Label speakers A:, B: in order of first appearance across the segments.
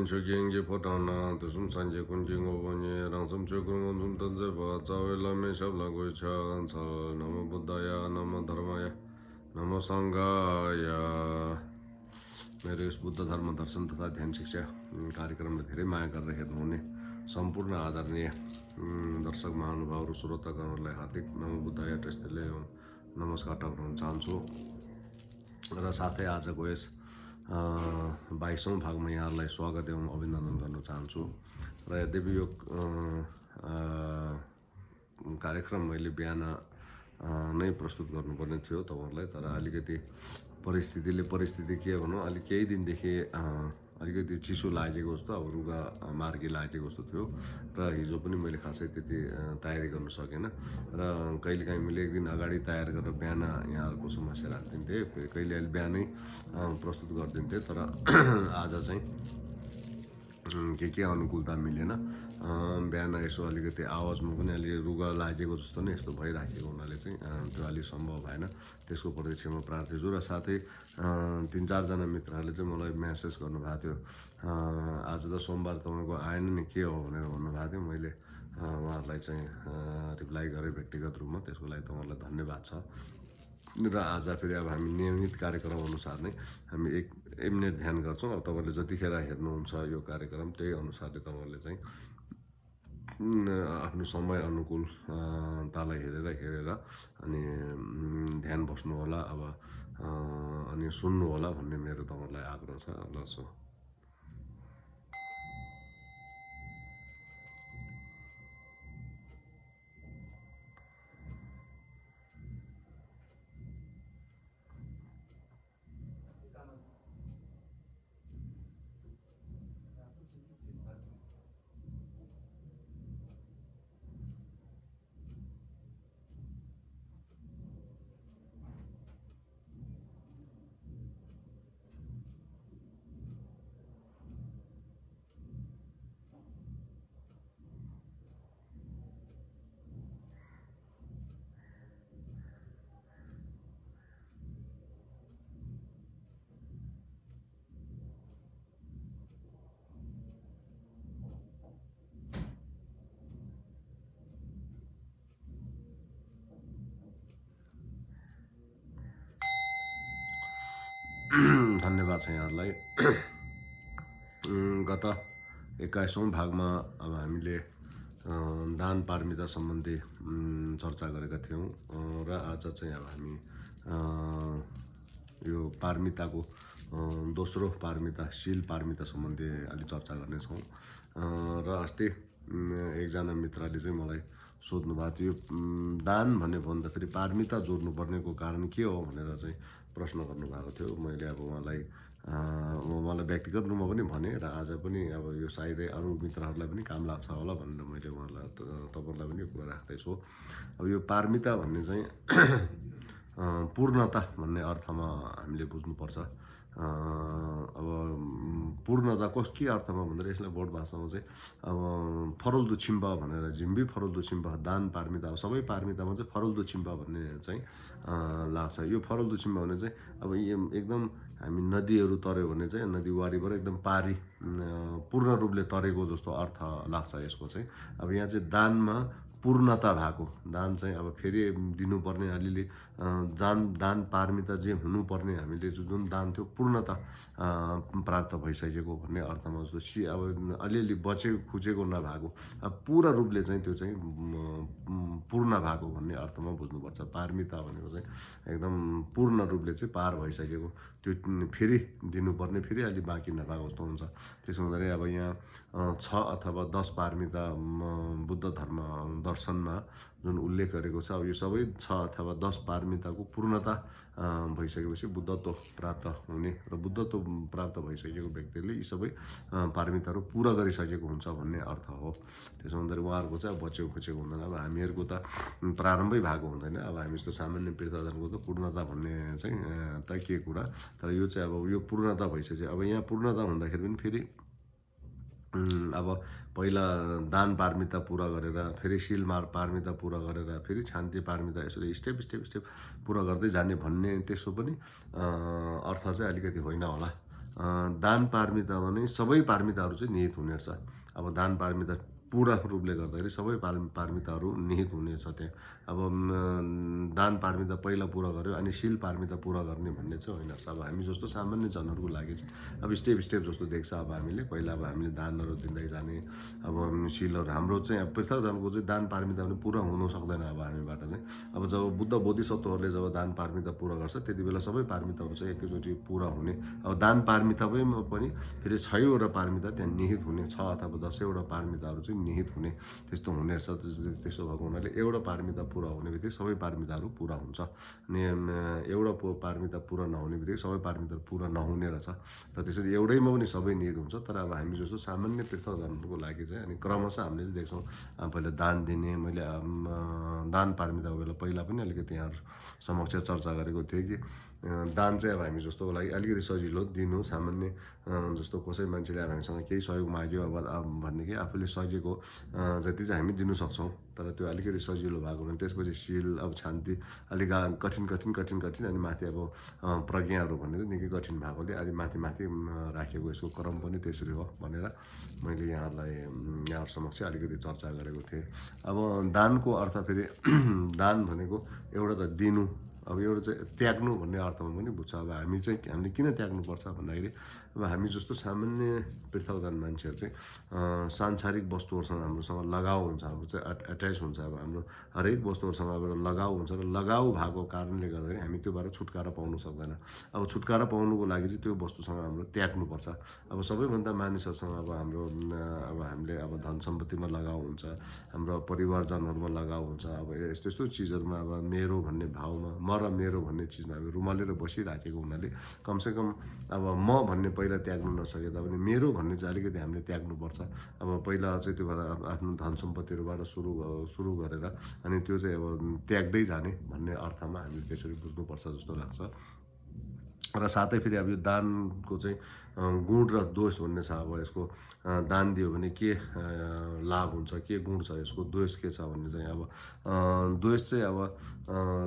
A: 学经济破长呢，都是三节kun经我问你，让什么学kun我从等着吧，早为了没小了过强操，那么不达呀，那么धर्मया नमो सङ्घाय मेरो यस बुद्ध धर्म दर्शन तथा ध्यान शिक्षा कार्यक्रमलाई धेरै माया गरेर हेर्नुहुने सम्पूर्ण आदरणीय दर्शक महानुभावहरू श्रोतागणहरूलाई हार्दिक नमो बुद्धाय टेस्टले नमस्कार टक्राउन चाहन्छु र साथै आजको यस 22औं भागमा यहाँहरूलाई स्वागत एवं अभिनन्दन गर्न चाहन्छु र यद्यपि यो कार्यक्रम मैले बिहान नै प्रस्तुत गर्नुपर्ने थियो तपाईहरुलाई तर अलिकति परिस्थिति के भनौं अलि केही दिनदेखि अलिकति चिसो लागेको जस्तो अब रुगा मार्गी लागेको जस्तो थियो र हिजो पनि मैले खासै त्यति तयारी गर्न सकेन र कहिलेकाहीँ मैले एक दिन अगाडि तयार गरेर बिहान यहाँहरुको समस्या राख्दिन्थे कहिले अलि बिहानै प्रस्तुत गर्दिन्थे तर आज चाहिँ के अनुकूलता मिलेन बिहान यसो अलिकति आवाजमा पनि अलि रुगा लागेको जस्तो नै यस्तो भइराखेको हुनाले चाहिँ त्यो अलि सम्भव भएन त्यसको प्रति क्षमा प्रार्थी छु र साथै 3-4 जना मित्रहरूले चाहिँ मलाई मेसेज गर्नुभएको थियो आज त सोमबार तपाईको आएन नि के हो भनेर भन्नुभएको थियो मैले उहाँहरूलाई चाहिँ रिप्लाई गरे व्यक्तिगत रूपमा त्यसको लागि तपाईहरुलाई धन्यवाद छ र आज फेरि अब हामी नियमित कार्यक्रम अनुसार नै हामी 1 मिनेट ध्यान गर्छौं अब तपाईहरुले जतिखेर हेर्नुहुन्छ यो कार्यक्रम त्यही अनुसारले तपाईहरुले चाहिँ आफ्नो समय अनुकूल तालाई हेरेर अनि ध्यान बस्नु होला अब अनि सुन्नु होला भन्ने मेरो तपाईहरुलाई आग्रह छ ल सो धन्यवाद छ यहाँहरुलाई गत 21औं भागमा अब हामीले दान पारमिता सम्बन्धी चर्चा गरेका थियौं र आज चाहिँ अब हामी यो पारमिताको दोस्रो पारमिता शील पारमिता सम्बन्धी अलि चर्चा गर्ने छौं र अस्ति एकजना मित्रले चाहिँ मलाई सोध्नु भएको थियो दान भन्ने भन्दाखेरि पारमिता जोड्नु पर्नेको कारण के हो भनेर चाहिँ प्रश्न गर्नु भएको थियो मैले अब उहाँलाई व्यक्तिगत रूपमा पनि भने र आज पनि अब यो सायदै अरु मित्रहरूलाई पनि काम लाग्छ होला भनेर मैले उहाँलाई तपाईहरुलाई पनि यो कुरा राख्दै छु अब यो पारमिता भन्ने चाहिँ पूर्णता भन्ने अर्थमा हामीले बुझ्नु पर्छ अब पूर्णता के अर्थमा भन्दा यसलाई बोर्ड भाषामा चाहिँ अब फरल्दो छिम्बा भनेर जिम्बी फरल्दो छिम्बा दान पारमिता सबै पारमितामा चाहिँ फरल्दो छिम्बा भन्ने चाहिँ लाग्छ यो फरल्दो छिम्बा भने चाहिँ अब एकदम हामी नदीहरु तर्यो भने चाहिँ नदी वारीबाट एकदम पारी पूर्ण रूपले तरेको जस्तो अर्थ लाग्छ यसको चाहिँ अब यहाँ चाहिँ दानमा पूर्णता भएको दान चाहिँ अब फेरि दिनुपर्ने अलिअलि दान पारमिता जे हुनुपर्ने हामीले जुन दान थियो पूर्णता प्राप्त भइसकेको भन्ने अर्थमा जस्तो अब अलिअलि बचेको खुचेको नभएको अब पूर्ण रूपले चाहिँ त्यो चाहिँ पूर्ण भएको भन्ने अर्थमा बुझ्नुपर्छ पारमिता भनेको चाहिँ एकदम पूर्ण रूपले चाहिँ पार भइसकेको त्यो फेरि दिनुपर्ने फेरि अलि बाँकी नभएको जस्तो हुन्छ त्यसो हुँदाखेरि अब यहाँ 6 अथवा 10 पारमिता बुद्ध धर्म दर्शनमा जुन उल्लेख गरेको छ अब यो सबै 6 अथवा 10 पारमिताको पूर्णता भइसकेपछि बुद्धत्व प्राप्त हुने र बुद्धत्व प्राप्त भइसकेको व्यक्तिले यी सबै पारमिताहरू पूरा गरिसकेको हुन्छ भन्ने अर्थ हो त्यसो हुँदाखेरि उहाँहरुको चाहिँ बचेको खुचेको हुँदैन अब हामीहरुको त प्रारम्भै भएको हुँदैन अब हामी जस्तो सामान्य तीर्थयात्रीको त पूर्णता भन्ने चाहिँ त के कुरा तर यो चाहिँ अब यो पूर्णता भइसक्यो अब यहाँ पूर्णता हुँदाखेरि पनि फेरि अब पहिला दान पारमिता पूरा गरेर फेरि शील पारमिता पूरा गरेर फेरि शान्ति पारमिता यसरी स्टेप पूरा गर्दै जाने भन्ने त्यसो पनि अर्थ चाहिँ अलिकति होइन होला दान पारमितामा नै सबै पारमिताहरू चाहिँ निहित हुने रहेछ। अब दान पारमिता पूरा रूपले गर्दाखेरि सबै पारमिताहरू निहित हुनेछ त्यहाँ। अब दान पारमिता पहिला पुरा गर्यो अनि शील पारमिता पुरा गर्ने भन्ने चाहिँ होइन रहेछ। अब हामी जस्तो सामान्य जनहरूको लागि चाहिँ अब स्टेप स्टेप जस्तो देख्छ। अब हामीले पहिला अब हामीले दानहरू दिँदै जाने, अब शीलहरू हाम्रो चाहिँ अब पृथकजनको चाहिँ दान पारमिता पनि पुरा हुनु सक्दैन। अब हामीबाट चाहिँ अब जब बुद्ध बोधिसत्वहरूले जब दान पारमिता पुरा गर्छ त्यति बेला सबै पारमिताहरू चाहिँ एकैचोटि पुरा हुने। अब दान पारमितामा पनि फेरि 6वटा पारमिता त्यहाँ निहित हुने, 6 अथवा 10वटा पारमिताहरू चाहिँ निहित हुने, त्यस्तो हुने रहेछ। त्यसो भएको हुनाले एउटा पारमिता पुरा हुने बित्तिकै सबै पारमिताहरू पुरा हुन्छ अनि एउटा पारमिता पुरा नहुने बित्तिकै सबै पारमिताहरू पुरा नहुने रहेछ। र त्यसरी एउटैमा पनि सबै निहित हुन्छ। तर अब हामी जस्तो सामान्य पृथकजनको लागि चाहिँ अनि क्रमशः हामीले चाहिँ देख्छौँ। पहिला दान दिने, मैले दान पारमिताको बेला पहिला पनि अलिकति यहाँ समक्ष चर्चा गरेको थिएँ कि दान चाहिँ अब हामी जस्तोको लागि अलिकति सजिलो दिनु। सामान्य जस्तो कसै मान्छेले अब हामीसँग केही सहयोग माग्यो अब भनेदेखि आफूले सकेको जति चाहिँ हामी दिनु सक्छौँ। तर त्यो अलिकति सजिलो भएको भने त्यसपछि शील, अब शान्ति अलिक कठिन अनि माथि अब प्रज्ञाहरू भन्ने चाहिँ निकै कठिन भएकोले अलि माथि राखेको यसको क्रम पनि त्यसरी हो भनेर मैले यहाँहरू समक्ष अलिकति चर्चा गरेको थिएँ। अब दानको अर्थ फेरि दान भनेको एउटा त दिनु, अब एउटा चाहिँ त्याग्नु भन्ने अर्थमा पनि बुझ्छ। अब हामीले किन त्याग्नुपर्छ भन्दाखेरि अब हामी जस्तो सामान्य पृथकजन मान्छेहरू चाहिँ सांसारिक वस्तुहरूसँग हाम्रोसँग लगाव हुन्छ, हाम्रो चाहिँ एट्याच हुन्छ। अब हाम्रो हरेक वस्तुहरूसँग अब लगाव हुन्छ र लगाव भएको कारणले गर्दाखेरि हामी त्योबाट छुटकारा पाउनु सक्दैन। अब छुटकारा पाउनुको लागि चाहिँ त्यो वस्तुसँग हाम्रो त्याग्नुपर्छ। अब सबैभन्दा मानिसहरूसँग अब हामीले अब धन सम्पत्तिमा लगाव हुन्छ, हाम्रो परिवारजनहरूमा लगाव हुन्छ। अब यस्तो चिजहरूमा अब मेरो भन्ने भावमा, म र मेरो भन्ने चिजमा हामी रुमालेर बसिराखेको हुनाले कमसेकम अब म भन्ने पहिला त्याग्नु नसके तापनि मेरो भन्ने चाहिँ अलिकति हामीले त्याग्नुपर्छ। अब पहिला चाहिँ त्यो भएर आफ्नो धन सम्पत्तिहरूबाट सुरु गरेर अनि त्यो चाहिँ अब त्याग्दै जाने भन्ने अर्थमा हामीले त्यसरी बुझ्नुपर्छ जस्तो लाग्छ। र साथै फेरि अब यो दानको चाहिँ गुण र दोष भन्ने छ। अब यसको दान दियो भने के लाभ हुन्छ, के गुण छ, यसको दोष के छ भन्ने चाहिँ अब दोष चाहिँ अब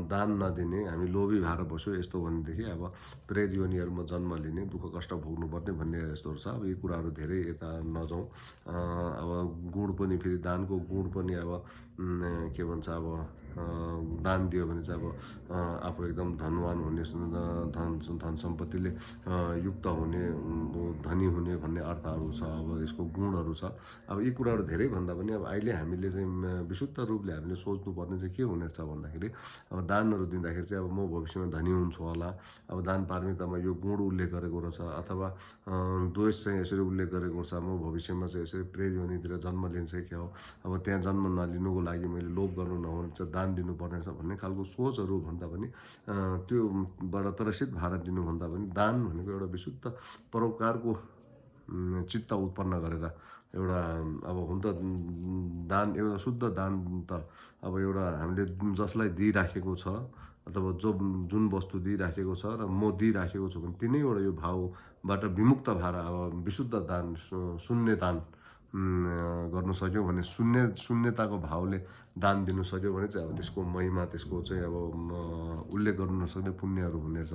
A: दान नदिने, हामी लोभी भएर बस्यो यस्तो भनेदेखि अब प्रेत योनिहरूमा जन्म लिने, दुःख कष्ट भोग्नुपर्ने भन्ने यस्तोहरू छ। अब यी कुराहरू धेरै यता नजाउँ। अब गुण पनि फेरि दानको गुण पनि अब के भन्छ, अब दान दियो भने चाहिँ अब आफू एकदम धनवान हुने, धन सम्पत्तिले युक्त हुने, धनी हुने भन्ने अर्थहरू छ। अब यसको गुणहरू छ। अब यी कुराहरू धेरै भन्दा पनि अब अहिले हामीले चाहिँ विशुद्ध रूपले हामीले सोच्नुपर्ने चाहिँ के हुनेछ भन्दाखेरि अब दानहरू दिँदाखेरि चाहिँ अब म भविष्यमा धनी हुन्छु होला, अब दान पारमितामा यो गुण उल्लेख गरेको रहेछ, अथवा दोष चाहिँ यसरी उल्लेख गरेको छ, म भविष्यमा चाहिँ यसरी प्रेत योनितिर जन्म लिन्छ क्या हो, अब त्यहाँ जन्म नलिनुको लागि मैले लोभ गर्नु नहुनेछ, दान दिनुपर्ने छ भन्ने खालको सोचहरू भन्दा पनि त्योबाट त्रसित भएर दिनुभन्दा पनि दान भनेको एउटा विशुद्ध परोपकारको चित्त उत्पन्न गरेर एउटा अब हुन त दान एउटा शुद्ध दान त अब एउटा हामीले जसलाई दिइराखेको छ अथवा जुन वस्तु दिइराखेको छ र म दिइराखेको छु भने तिनैवटा यो भावबाट विमुक्त भएर अब विशुद्ध दान, शून्य दान गर्नु सक्यो भने, शून्यताको भावले दान दिनु सक्यो भने चाहिँ अब त्यसको महिमा, त्यसको चाहिँ अब उल्लेख गर्नु नसक्ने पुण्यहरू हुने छ।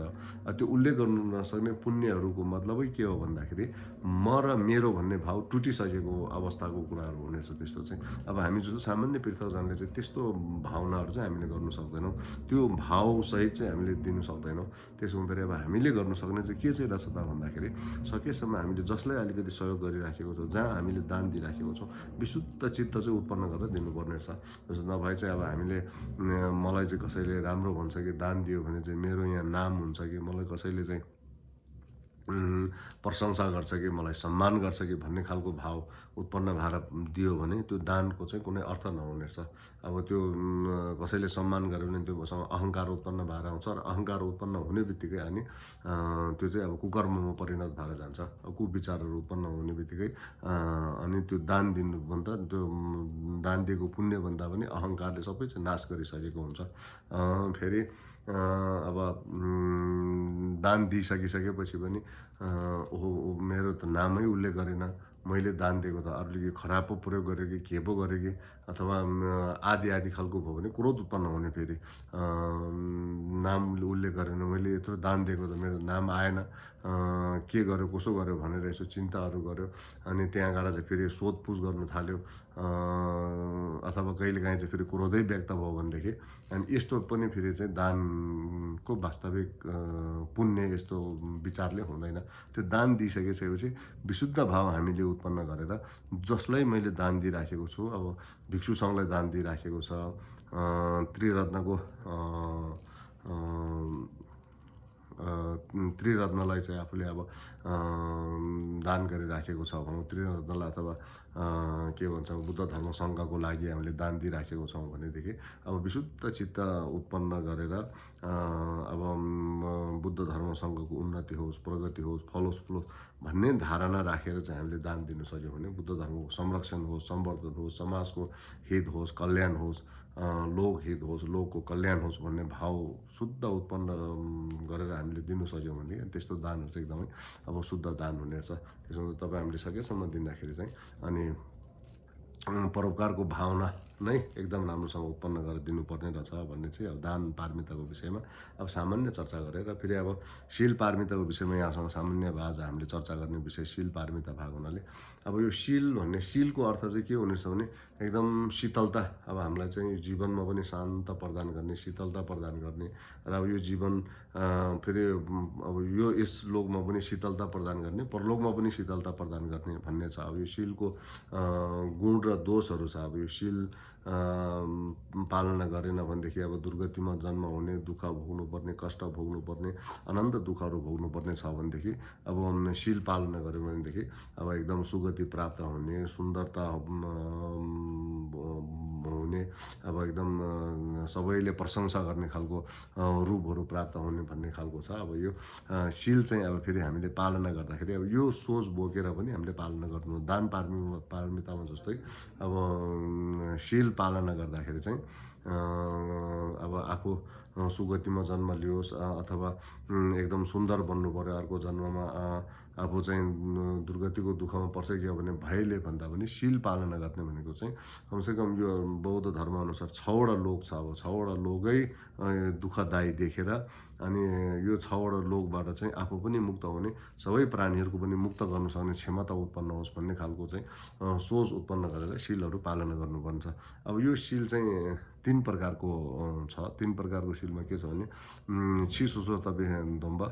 A: त्यो उल्लेख गर्नु नसक्ने पुण्यहरूको मतलबै के हो भन्दाखेरि म र मेरो भन्ने भाव टुटिसकेको अवस्थाको कुराहरू हुनेछ। त्यस्तो चाहिँ अब हामी जस्तो सामान्य पृथकजनले चाहिँ त्यस्तो भावनाहरू चाहिँ हामीले गर्नु सक्दैनौँ, त्यो भावसहित चाहिँ हामीले दिनु सक्दैनौँ। त्यसो हुँदाखेरि अब हामीले गर्नु सक्ने चाहिँ के चाहिँ रहेछ त भन्दाखेरि सकेसम्म हामीले जसलाई अलिकति सहयोग गरिराखेको छौँ, जहाँ हामीले दान दिइराखेको छौँ, विशुद्ध चित्त चाहिँ उत्पन्न गरेर दिनुपर्ने रहेछ। जस्तो नभए चाहिँ अब हामीले मलाई चाहिँ कसैले राम्रो भन्छ कि दान दियो भने चाहिँ मेरो यहाँ नाम हुन्छ कि, मलाई कसैले चाहिँ प्रशंसा गर्छ कि, मलाई सम्मान गर्छ कि भन्ने खालको भाव उत्पन्न भएर दियो भने त्यो दानको चाहिँ कुनै अर्थ नहुने रहेछ। अब त्यो कसैले सम्मान गर्यो भने त्योसँग अहङ्कार उत्पन्न भएर आउँछ र अहङ्कार उत्पन्न हुने बित्तिकै अनि त्यो चाहिँ अब कुकर्ममा परिणत भएर जान्छ। कुविचारहरू उत्पन्न हुने बित्तिकै अनि त्यो दान दिनुभन्दा, त्यो दान दिएको पुण्यभन्दा पनि अहङ्कारले सबै चाहिँ नाश गरिसकेको हुन्छ। फेरि अब दान दिइसकेपछि पनि ओहो मेरो त नामै उल्लेख गरेन, मैले दान दिएको त अरूले खराब पो प्रयोग गर्यो कि के पो गर्यो कि, अथवा आदि खालको भयो भने क्रोध उत्पन्न हुने। फेरि नाम उल्लेख गरेन, मैले यत्रो दान दिएको त मेरो नाम आएन, के गर्यो कसो गर्यो भनेर यसो चिन्ताहरू गर्यो अनि त्यहाँ गएर चाहिँ फेरि सोधपुछ गर्नु थाल्यो अथवा कहिलेकाहीँ चाहिँ फेरि क्रोधै व्यक्त भयो भनेदेखि अनि यस्तो पनि फेरि चाहिँ दानको वास्तविक पुण्य यस्तो विचारले हुँदैन। त्यो दान दिइसकेपछि विशुद्ध भाव हामीले उत्पन्न गरेर जसलाई मैले दान दिइराखेको छु, अब भिक्षु सङ्घलाई दान दिइराखेको छ, त्रिरत्नको त्रिरत्नलाई चाहिँ आफूले अब दान गरिराखेको छ भनौँ, त्रिरत्नलाई अथवा के भन्छ बुद्ध धर्म सङ्घको लागि हामीले दान दिइराखेको छौँ भनेदेखि अब विशुद्ध चित्त उत्पन्न गरेर अब बुद्ध धर्म सङ्घको उन्नति होस्, प्रगति होस्, फलोस् फुलोस् भन्ने धारणा राखेर चाहिँ हामीले दान दिन सक्यौँ भने बुद्ध धर्मको संरक्षण होस्, सम्वर्धन होस्, समाजको हित होस्, कल्याण होस्, लोकहित होस्, लोकको कल्याण होस् भन्ने भाव शुद्ध उत्पन्न गरेर हामीले दिनु सक्यौँ भने त्यस्तो दानहरू चाहिँ एकदमै अब शुद्ध दान हुने रहेछ। त्यसमा तपाईँ हामीले सकेसम्म दिँदाखेरि चाहिँ अनि परोपकारको भावना नै एकदम राम्रोसँग उत्पन्न गरेर दिनुपर्ने रहेछ भन्ने चाहिँ अब दान पारमिताको विषयमा अब सामान्य चर्चा गरेँ। र फेरि अब शील पारमिताको विषयमा यहाँसँग सामान्य आज हामीले चर्चा गर्ने विषय शील पारमिता भाग हुनाले अब यो शील भन्ने शीलको अर्थ चाहिँ के हुनेछ भने एकदम शीतलता, अब हामीलाई चाहिँ जीवनमा पनि शान्त प्रदान गर्ने, शीतलता प्रदान गर्ने र अब यो जीवन फेरि अब यो यस लोकमा पनि शीतलता प्रदान गर्ने, परलोकमा पनि शीतलता प्रदान गर्ने भन्ने छ। अब यो शीलको गुण र दोषहरू छ। अब यो शील पालना गरेन भनेदेखि अब दुर्गतिमा जन्म हुने, दुःख भोग्नुपर्ने, कष्ट भोग्नुपर्ने, अनन्त दुःखहरू भोग्नुपर्ने छ भनेदेखि अब शील पालना गऱ्यो भनेदेखि अब एकदम सुगति प्राप्त हुने, सुन्दरता हुने, अब एकदम सबैले प्रशंसा गर्ने खालको रूपहरू प्राप्त हुने भन्ने खालको छ। अब यो शील चाहिँ अब फेरि हामीले पालना गर्दाखेरि अब यो सोच बोकेर पनि हामीले पालना गर्नु, दान पारमितामा जस्तै अब शील पालना गर्दाखेरि चाहिँ अब आफू सुगतिमा जन्म लियोस् अथवा एकदम सुन्दर बन्नु पर्यो, अर्को जन्ममा आफू चाहिँ दुर्गतिको दुःखमा पर्छ कि भने भयले भन्दा पनि शील पालना गर्ने भनेको चाहिँ कमसेकम यो बौद्ध धर्मअनुसार 6वटा लोक छ। अब 6वटा लोकै दुःखदायी देखेर अनि यो 6वटा लोकबाट चाहिँ आफू पनि मुक्त हुने, सबै प्राणीहरूको पनि मुक्त गर्न सक्ने क्षमता उत्पन्न होस् भन्ने खालको चाहिँ सोच उत्पन्न गरेर शीलहरू पालना गर्नुपर्ने छ। अब यो शील चाहिँ 3 प्रकारको छ। 3 प्रकारको शीलमा के छ भने छिसोसो तबे दोम्बा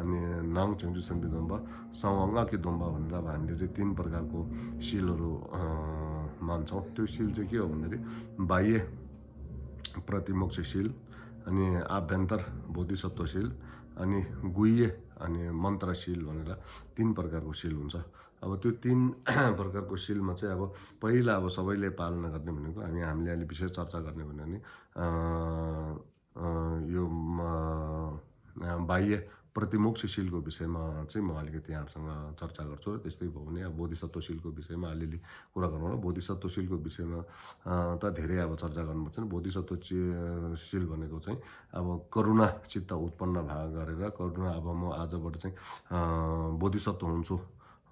A: अनि नाङ चङ्जु सन्बी दोम्बा, सवाङ्गा कि दोम्बा भनेर अब हामीले चाहिँ 3 प्रकारको शीलहरू मान्छौँ। त्यो शील चाहिँ के हो भन्दाखेरि बाह्य प्रतिमोक्षशील अनि आभ्यन्तर बोधिसत्वशील अनि गुह्य अनि मन्त्रशील भनेर 3 प्रकारको शील हुन्छ। अब त्यो 3 प्रकारको शीलमा चाहिँ अब पहिला अब सबैले पालना गर्ने भनेको हामीले अहिले विशेष चर्चा गर्ने भन्यो भने यो बाह्य प्रतिमोक्षशीलको विषयमा चाहिँ म अलिकति यहाँहरूसँग चर्चा गर्छु र त्यस्तै भयो भने अब बोधिसत्वशीलको विषयमा अलिअलि कुरा गरौँ। बोधिसत्वशीलको विषयमा त धेरै अब चर्चा गर्नुपर्छ। बोधिसत्वशील भनेको चाहिँ अब करुणा चित्त उत्पन्न गरेर करुणा, अब म आजबाट चाहिँ बोधिसत्व हुन्छु।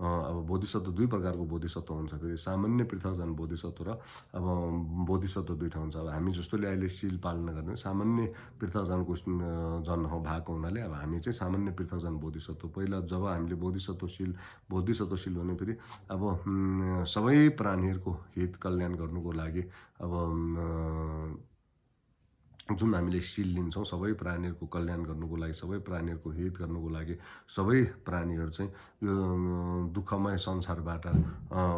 A: अब बोधिसत्व 2 प्रकारको बोधिसत्व हुन्छ। फेरि सामान्य पृथकजन बोधिसत्व र अब बोधिसत्व 2 ठाउँ हुन्छ। अब हामी जस्तोले अहिले शील पालना गर्ने सामान्य पृथकजनको जन हो भएको हुनाले अब हामी चाहिँ सामान्य पृथकजन बोधिसत्व। पहिला जब हामीले बोधिसत्वशील भने फेरि अब सबै प्राणीहरूको हित कल्याण गर्नुको लागि अब जुन हामीले शील लिन्छौँ, सबै प्राणीहरूको कल्याण गर्नुको लागि, सबै प्राणीहरूको हित गर्नुको लागि, सबै प्राणीहरू चाहिँ यो दुःखमय संसारबाट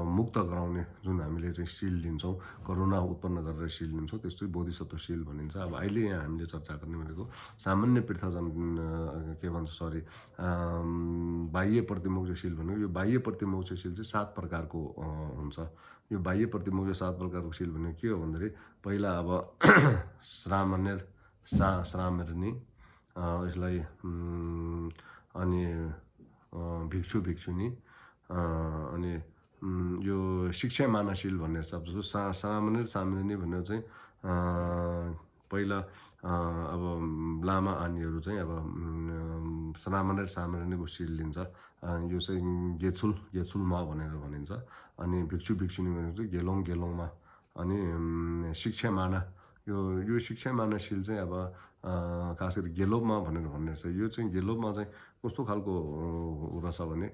A: मुक्त गराउने जुन हामीले चाहिँ शील लिन्छौँ, करुणा उत्पन्न गरेर शील लिन्छौँ, त्यस्तै बोधिसत्वशील भनिन्छ। अब अहिले यहाँ हामीले चर्चा गर्ने भनेको सामान्य पृथकजन बाह्य प्रतिमोक्षशील भनेको यो बाह्य प्रतिमोक्षशील चाहिँ 7 प्रकारको हुन्छ। यो बाह्य प्रतिमोक्ष 7 प्रकारको शील भनेको के हो भन्दाखेरि पहिला अब श्रामर्नी यसलाई अनि भिक्षु भिक्षुनी अनि यो शिक्षा मानशील भन्ने छ। जस्तो सामर्नी भनेको चाहिँ पहिला अब लामा आनीहरू चाहिँ अब सामर्नीको शील लिन्छ। यो चाहिँ गेछुलमा भनेर भनिन्छ। अनि भिक्षु भिक्षुनी भनेको चाहिँ गेलोङमा। अनि शिक्षा माना, यो शिक्षा मानशील चाहिँ अब खास गरी गेलोपमा भनेर भन्ने छ। यो चाहिँ गेलोपमा चाहिँ कस्तो खालको रहेछ भने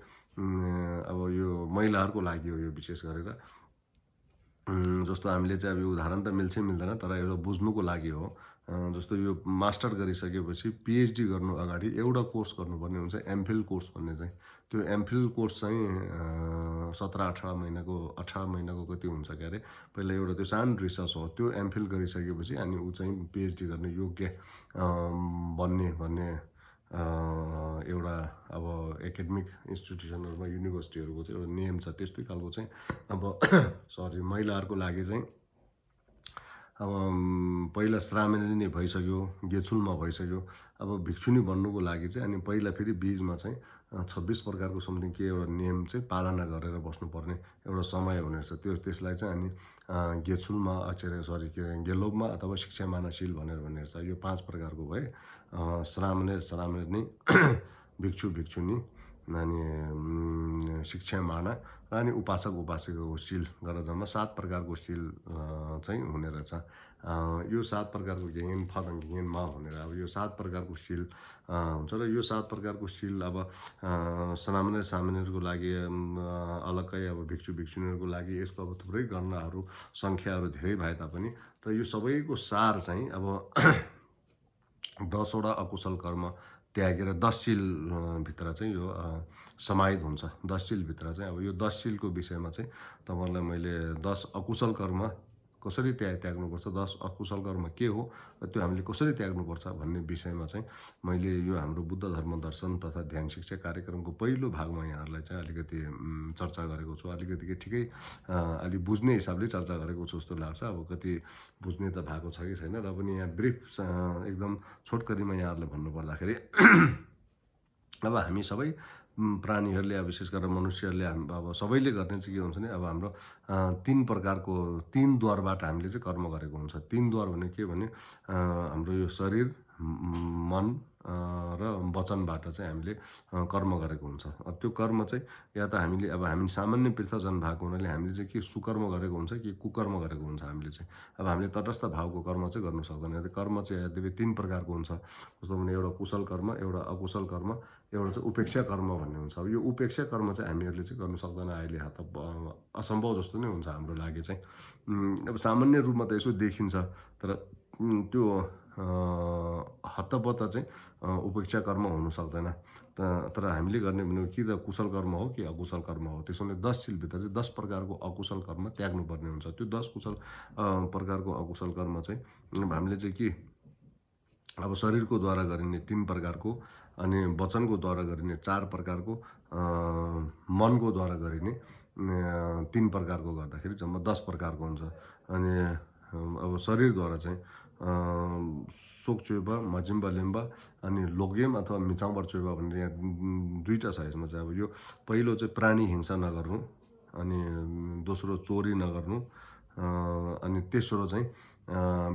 A: अब यो महिलाहरूको लागि हो यो विशेष गरेर जस्तो हामीले चाहिँ अब यो उदाहरण त मिल्छै मिल्दैन तर एउटा बुझ्नुको लागि हो जस्तो यो मास्टर गरिसकेपछि पिएचडी गर्नु अगाडि एउटा कोर्स गर्नुपर्ने हुन्छ एमफिल कोर्स भन्ने चाहिँ त्यो एमफिल कोर्स चाहिँ 18 महिनाको कति हुन्छ के अरे पहिला एउटा त्यो सानो रिसर्च हो त्यो एमफिल गरिसकेपछि अनि ऊ चाहिँ पिएचडी गर्ने योग्य बन्ने भन्ने एउटा अब एकाडेमिक इन्स्टिट्युसनहरूमा युनिभर्सिटीहरूको चाहिँ एउटा नियम छ त्यस्तै खालको चाहिँ अब सरी महिलाहरूको लागि चाहिँ अब पहिला श्रामणी नै भइसक्यो गेछुलमा भइसक्यो अब भिक्षुनी बन्नुको लागि चाहिँ अनि पहिला फेरि बिचमा चाहिँ 26 प्रकारको समथिङ के एउटा नियम चाहिँ पालना गरेर बस्नुपर्ने एउटा समय हुनेछ त्यसलाई चाहिँ अनि गेछुलमा सरी के गेलोबमा अथवा शिक्षा मानशील भनेर भन्ने रहेछ यो 5 प्रकारको भए श्रामणी भिक्षु भिक्षुनी अनि शिक्षा माना र अनि उपासक उपासिकाको सिल गरेर जम्मा 7 प्रकारको सिल चाहिँ हुने रहेछ यो 7 प्रकारको गेन फदङ गेन मा भनेर अब यो 7 प्रकारको सिल हुन्छ र यो 7 प्रकारको सिल अब सामान्यहरूको लागि अलग्गै अब भिक्षु भिक्षुनीहरूको लागि यसको अब थुप्रै गणनाहरू सङ्ख्याहरू धेरै भए तापनि तर यो सबैको सार चाहिँ अब 10 वटा अकुशल कर्म त्यागेर 10 शील भित्र चाहिँ यो समाहित हुन्छ 10 शील भित्र चाहिँ अब यो 10 शीलको विषयमा चाहिँ तपाईहरुलाई मैले 10 अकुशल कर्म कसरी त्याग्नुपर्छ 10 अकुशल कर्म के हो र त्यो हामीले कसरी त्याग्नुपर्छ भन्ने विषयमा चाहिँ मैले यो हाम्रो बुद्ध धर्म दर्शन तथा ध्यान शिक्षा कार्यक्रमको पहिलो भागमा यहाँहरुलाई चाहिँ अलिकति चर्चा गरेको छु अलिकति ठिकै अलि बुझ्ने हिसाबले चर्चा गरेको छु जस्तो लाग्छ अब कति बुझ्ने त भएको छ कि छैन र पनि यहाँ ब्रिफ एकदम छोटकरीमा यहाँहरुलाई भन्नु पर्दाखेरि अब हामी सबै प्राणीहरूले अब विशेष गरेर मनुष्यहरूले अब सबैले गर्ने चाहिँ के हुन्छ भने अब हाम्रो 3 प्रकारको 3 द्वारबाट हामीले चाहिँ कर्म गरेको हुन्छ 3 द्वार भने के भने हाम्रो यो शरीर मन र वचनबाट चाहिँ हामीले कर्म गरेको हुन्छ अब त्यो कर्म चाहिँ या त हामीले अब हामी सामान्य पृथ्वजन भएको हुनाले हामीले चाहिँ के सुकर्म गरेको हुन्छ कि कुकर्म गरेको हुन्छ हामीले चाहिँ अब हामीले तटस्थ भावको कर्म चाहिँ गर्न सक्दैन कर्म चाहिँ यद्यपि 3 प्रकारको हुन्छ जस्तो भने एउटा कुशल कर्म एउटा अकुशल कर्म एउटा चाहिँ उपेक्षा कर्म भन्ने हुन्छ अब यो उपेक्षा कर्म चाहिँ हामीहरूले चाहिँ गर्न सक्दैन अहिले हात असम्भव जस्तो नै हुन्छ हाम्रो लागि चाहिँ अब सामान्य रूपमा त यसो देखिन्छ तर त्यो हत्तपत्त चाहिँ उपेक्षा कर्म हुन सक्दैन तर हामीले गर्ने भनेको कि त कुशल कर्म हो कि अकुशल कर्म हो त्यसैले 10 शीलभित्र चाहिँ 10 प्रकारको अकुशल कर्म त्याग्नुपर्ने हुन्छ त्यो 10 कुशल प्रकारको अकुशल कर्म चाहिँ हामीले चाहिँ के अब शरीरको द्वारा गरिने 3 प्रकारको अनि वचनको द्वारा गरिने 4 प्रकारको मनको द्वारा गरिने 3 प्रकारको गर्दाखेरि जम्मा 10 प्रकारको हुन्छ अनि अब शरीरद्वारा चाहिँ सोक्चुबा मजिम्बा लिम्बा अनि लोगेम अथवा मिचाङबर चुबा भन्ने यहाँ दुईटा छ यसमा चाहिँ अब यो पहिलो चाहिँ प्राणी हिंसा नगर्नु अनि दोस्रो चोरी नगर्नु अनि तेस्रो चाहिँ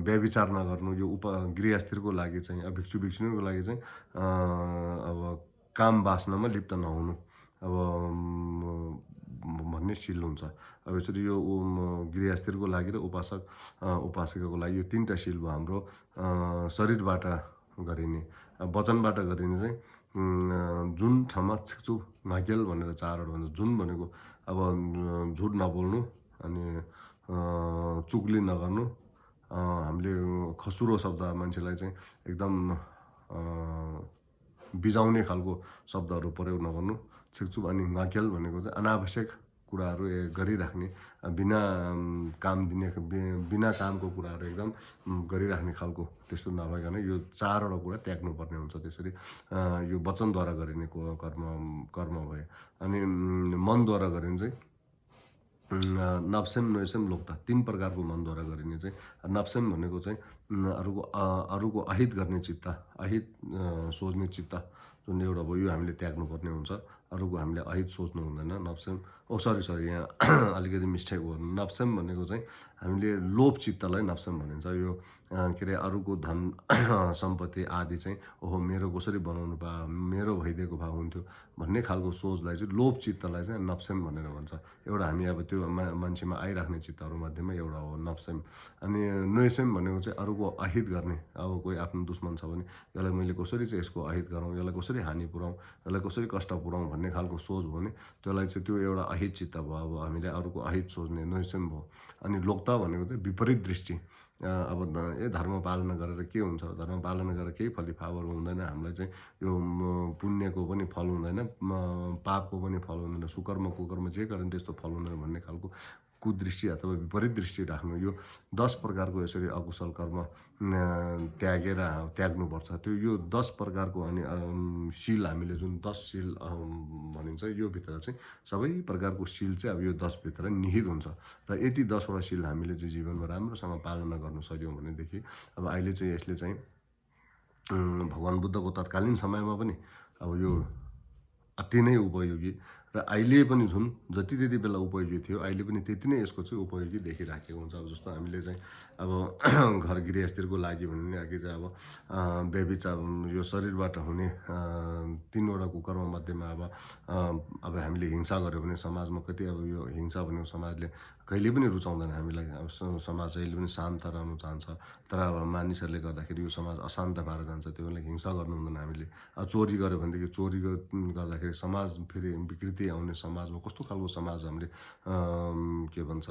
A: व्यभिचार नगर्नु यो गृहस्थीको लागि चाहिँ भिक्षु भिक्षुनीको लागि चाहिँ अब काम वासनामा लिप्त नहुनु अब भन्ने शील हुन्छ अब यसरी यो गृहस्थीको लागि र उपासक उपासिकाको लागि यो 3टा शील भयो हाम्रो शरीरबाट गरिने वचनबाट गरिने चाहिँ जुन ठाउँमा छिक्चु नागेल भनेर 4 भन्छ जुन भनेको अब झुट नबोल्नु अनि चुगली नगर्नु हामीले खसुरो शब्द मान्छेलाई चाहिँ एकदम बिजाउने खालको शब्दहरू प्रयोग नगर्नु छिक्चुप अनि नागेल भनेको चाहिँ अनावश्यक कुराहरू गरिराख्ने बिना काम दिने बिना कामको कुराहरू एकदम गरिराख्ने खालको त्यस्तो नभइकन यो 4 वटा कुरा त्याग्नुपर्ने हुन्छ त्यसरी यो वचनद्वारा गरिने कर्म भए अनि मनद्वारा गरिने चाहिँ नप्सेम नोइसेम लोक्ता 3 प्रकारको मनद्वारा गरिने चाहिँ नप्सेम भनेको चाहिँ अरूको अहित गर्ने चित्त अहित सोच्ने चित्त जुन एउटा भयो यो हामीले त्याग्नुपर्ने हुन्छ अरूको हामीले अहित सोच्नु हुँदैन नप्सेम सरी यहाँ अलिकति मिस्टेक भयो। नप्सेम भनेको चाहिँ हामीले लोभ चित्तलाई नप्सेम भनिन्छ। यो के अरे अरूको धन सम्पत्ति आदि चाहिँ ओहो मेरो कसरी बनाउनु भए, मेरो भइदिएको भए हुन्थ्यो भन्ने खालको सोचलाई चाहिँ लोभ चित्तलाई चाहिँ नप्सेम भनेर भन्छ। एउटा हामी अब त्यो मान्छेमा आइराख्ने चित्तहरू मध्येमा एउटा हो नप्सेम। अनि नोइसेम भनेको चाहिँ अरूको अहित गर्ने। अब कोही आफ्नो दुश्मन छ भने यसलाई मैले कसरी चाहिँ यसको अहित गरौँ, यसलाई कसरी हानि पुऱ्याउँ, यसलाई कसरी कष्ट पुऱ्याउँ भन्ने खालको सोच भयो भने त्यसलाई चाहिँ त्यो एउटा अहित चित्त भयो। अब हामीले अरूको अहित सोच्ने नोइसेम भयो। अनि लोकता भनेको चाहिँ विपरीत दृष्टि। अब धर्म पालना गरेर के हुन्छ, धर्म पालना गरेर केही फलिफावर हुँदैन, हामीलाई चाहिँ यो पुण्यको पनि फल हुँदैन, पापको पनि फल हुँदैन, सुकर्म कुकर्म जे गरेन त्यस्तो फल हुँदैन भन्ने खालको कुदृष्टि अथवा विपरीत दृष्टि राख्नु। यो 10 प्रकारको यसरी अकुशल कर्म त्यागेर त्याग्नुपर्छ। त्यो यो 10 प्रकारको अनि शील हामीले जुन 10 शील भनिन्छ यो भित्र चाहिँ सबै प्रकारको शील चाहिँ अब यो 10 भित्र निहित हुन्छ। र यति 10 वटा शील हामीले चाहिँ जीवनमा राम्रोसँग पालना गर्न सक्यौँ भनेदेखि अब अहिले चाहिँ यसले चाहिँ भगवान् बुद्धको तत्कालीन समयमा पनि अब यो अति नै उपयोगी र अहिले पनि जुन जति त्यति बेला उपयोगी थियो अहिले पनि त्यति नै यसको चाहिँ उपयोगी देखिराखेको हुन्छ। अब जस्तो हामीले चाहिँ अब घर गृहस्थीको लागि भने अघि चाहिँ अब बेबिचार यो शरीरबाट हुने 3वटा कुकर्म मध्येमा अब हामीले हिंसा गऱ्यो भने समाजमा कति अब यो हिंसा भनेको समाजले कहिले पनि रुचाउँदैन हामीलाई। अब समाज अहिले पनि शान्त रहनु चाहन्छ, तर अब मानिसहरूले गर्दाखेरि यो समाज अशान्त भएर जान्छ। त्यो बेला हिंसा गर्नु हुँदैन हामीले। अब चोरी गऱ्यो भनेदेखि चोरी गर्दाखेरि समाज फेरि विकृति आउने, समाजमा कस्तो खालको समाज हामीले के भन्छ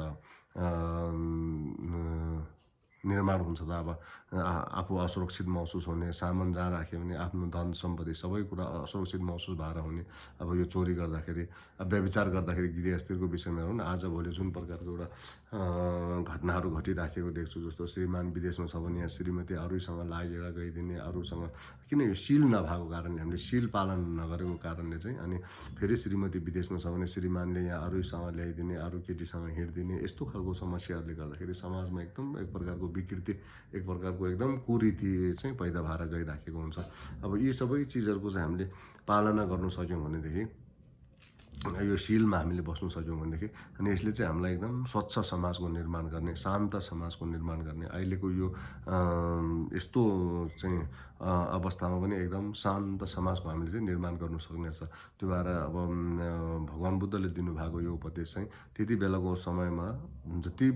A: निर्माण हुन्छ त। अब आफू असुरक्षित महसुस हुने, सामान जहाँ राख्यो भने आफ्नो धन सम्पत्ति सबै कुरा असुरक्षित महसुस भएर हुने। अब यो चोरी गर्दाखेरि, अब व्यभिचार गर्दाखेरि गृहस्थीको विषयमा हेरौँ न, आजभोलि जुन प्रकारको एउटा घटनाहरू घटिराखेको देख्छु। जस्तो श्रीमान विदेशमा छ भने यहाँ श्रीमती अरूसँग लागेर गइदिने, अरूसँग किन यो शील नभएको कारणले, हामीले शील पालन नगरेको कारणले चाहिँ अनि फेरि श्रीमती विदेशमा छ भने श्रीमानले यहाँ अरूसँग ल्याइदिने, अरू केटीसँग हिँड्दिने, यस्तो खालको समस्याहरूले गर्दाखेरि समाजमा एकदम एक प्रकारको विकृति, एक प्रकारको एकदम कुरीति चाहिँ पैदा भएर गइराखेको हुन्छ। अब यी सबै चिजहरूको चाहिँ हामीले पालना गर्नु सक्यौँ भनेदेखि, यो शीलमा हामीले बस्नु सक्यौँ भनेदेखि अनि यसले चाहिँ हामीलाई एकदम स्वच्छ समाजको निर्माण गर्ने, शान्त समाजको निर्माण गर्ने, अहिलेको यो यस्तो चाहिँ अवस्थामा पनि एकदम शान्त समाजको हामीले चाहिँ निर्माण गर्नु सक्ने छ। त्यो भएर अब भगवान् बुद्धले दिनुभएको यो उपदेश चाहिँ त्यति बेलाको समयमा जति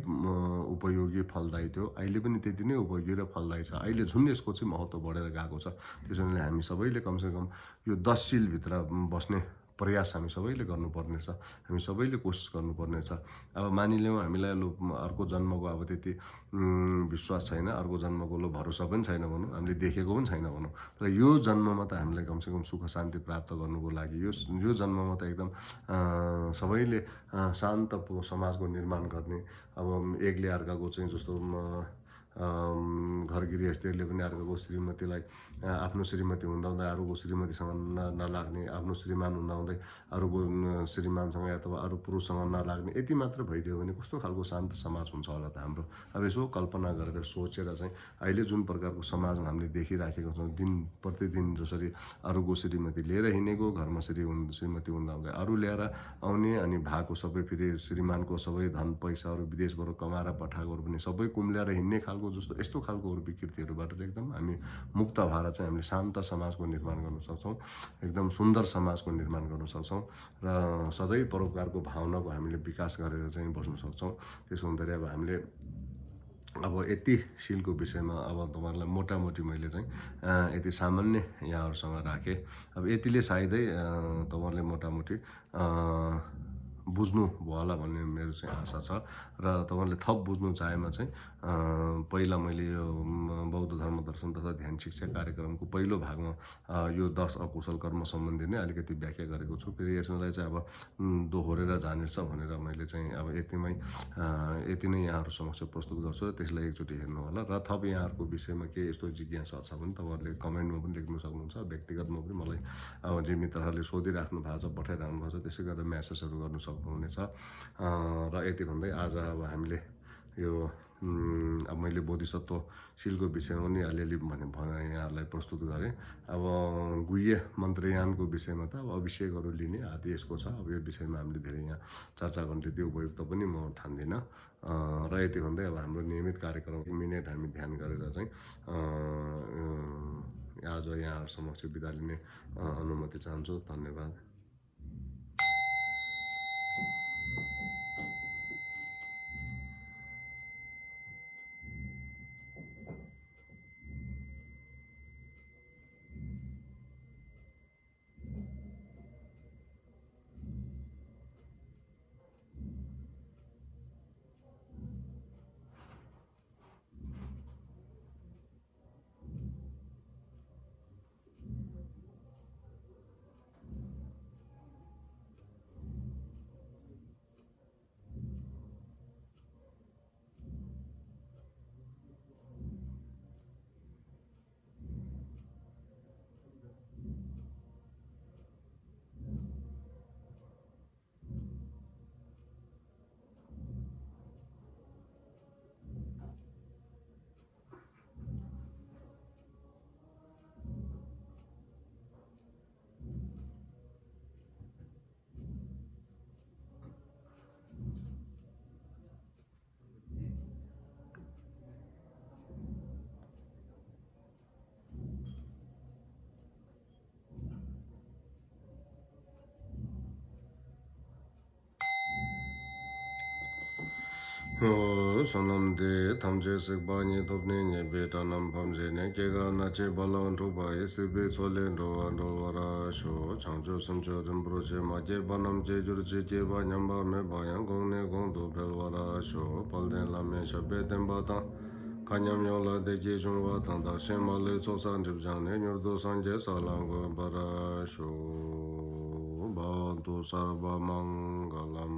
A: उपयोगी फलदायी थियो अहिले पनि त्यति नै उपयोगी र फलदायी छ। अहिले जुन यसको चाहिँ महत्त्व बढेर गएको छ, त्यसैले हामी सबैले कमसेकम यो 10 शीलभित्र बस्ने प्रयास हामी सबैले गर्नुपर्ने छ, हामी सबैले कोसिस गर्नुपर्ने छ। अब मानिलिउँ हामीलाई अर्को जन्मको अब त्यति विश्वास छैन, अर्को जन्मको भरोसा पनि छैन भनौँ, हामीले देखेको पनि छैन भनौँ, र यो जन्ममा त हामीलाई कमसेकम सुख शान्ति प्राप्त गर्नुको लागि यो जन्ममा त एकदम सबैले शान्त समाजको निर्माण गर्ने। अब एकले अर्काको चाहिँ जस्तो घर गृहस्थीहरूले पनि अर्काको श्रीमतीलाई आफ्नो श्रीमती हुँदाहुँदै अरूको श्रीमतीसँग नलाग्ने, आफ्नो श्रीमान हुँदाहुँदै अरूको श्रीमानसँग अथवा अरू पुरुषसँग नलाग्ने, यति मात्र भइदियो भने कस्तो खालको शान्त समाज हुन्छ होला त हाम्रो। अब यसो कल्पना गरेर सोचेर चाहिँ अहिले जुन प्रकारको समाजमा हामीले देखिराखेको छौँ, दिन प्रतिदिन जसरी अरूको श्रीमती लिएर हिँडेको, घरमा श्रीमती हुँदाहुँदै अरू ल्याएर आउने, अनि भएको सबै फेरि श्रीमानको सबै धन पैसाहरू विदेशबाट कमाएर पठाएकोहरू पनि सबै कुम्ल्याएर हिँड्ने खालको जस्तो यस्तो खालको विकृतिहरूबाट चाहिँ एकदम हामी मुक्त भएर चाहिँ हामीले शान्त समाजको निर्माण गर्न सक्छौँ, एकदम सुन्दर समाजको निर्माण गर्न सक्छौँ र सधैँ परोपकारको भावनाको हामीले विकास गरेर चाहिँ बस्न सक्छौँ। त्यसो हुँदाखेरि अब हामीले अब यति शीलको विषयमा अब तपाईँहरूलाई मोटामोटी मैले चाहिँ यति सामान्य यहाँहरूसँग राखेँ। अब यतिले सायदै तपाईँहरूले मोटामोटी बुझ्नु भयो होला भन्ने मेरो चाहिँ आशा छ। र तपाईँले थप बुझ्नु चाहेमा चाहिँ पहिला मैले यो बौद्ध धर्म दर्शन तथा ध्यान शिक्षा कार्यक्रमको पहिलो भागमा यो 10 अकुशल कर्म सम्बन्धी नै अलिकति व्याख्या गरेको छु। फेरि यसलाई चाहिँ अब दोहोरेर जानेछ भनेर मैले चाहिँ अब यति नै यहाँहरू समक्ष प्रस्तुत गर्छु र त्यसलाई एकचोटि हेर्नु होला। र थप यहाँहरूको विषयमा के यस्तो जिज्ञासा छ भने तपाईँहरूले कमेन्टमा पनि लेख्नु सक्नुहुन्छ, व्यक्तिगतमा पनि मलाई अब जे मित्रहरूले सोधिराख्नु भएको छ, पठाइराख्नु भएको छ, त्यसै गरेर म्यासेजहरू गर्नु सक्नुहुनेछ। र यति भन्दै आज अब हामीले यो अब मैले बोधिसत्व शिलको विषयमा पनि अलिअलि यहाँहरूलाई प्रस्तुत गरेँ अब गुह्य मन्त्रयानको विषयमा त अब अभिषेकहरू लिने आदि यसको छ अब यो विषयमा हामीले धेरै यहाँ चर्चा गर्नु त्यति उपयुक्त पनि म ठान्दिनँ र यति भन्दै अब हाम्रो नियमित कार्यक्रम 1 मिनेट हामी ध्यान गरेर चाहिँ आज यहाँहरू समक्ष बिदा लिने अनुमति चाहन्छु धन्यवाद Sonamde Tamje Sikbani Topni Nyebeta Nam Pamje Nekega Nache Balan Tuba Isibi Solin Doa Dolvara Sho Changcho Samcho Rimproche Maje Banam Jejur Chikeba Nyamba Me Bayan Gongne Gondo Belvara Sho Palden Lame Shabe Dembata Kanyam Yola De Gijungwa Tanda Shema Le Sosan Jibjane Nyurdo Sanje Salango Bara Sho Bantu Sarva Mangalam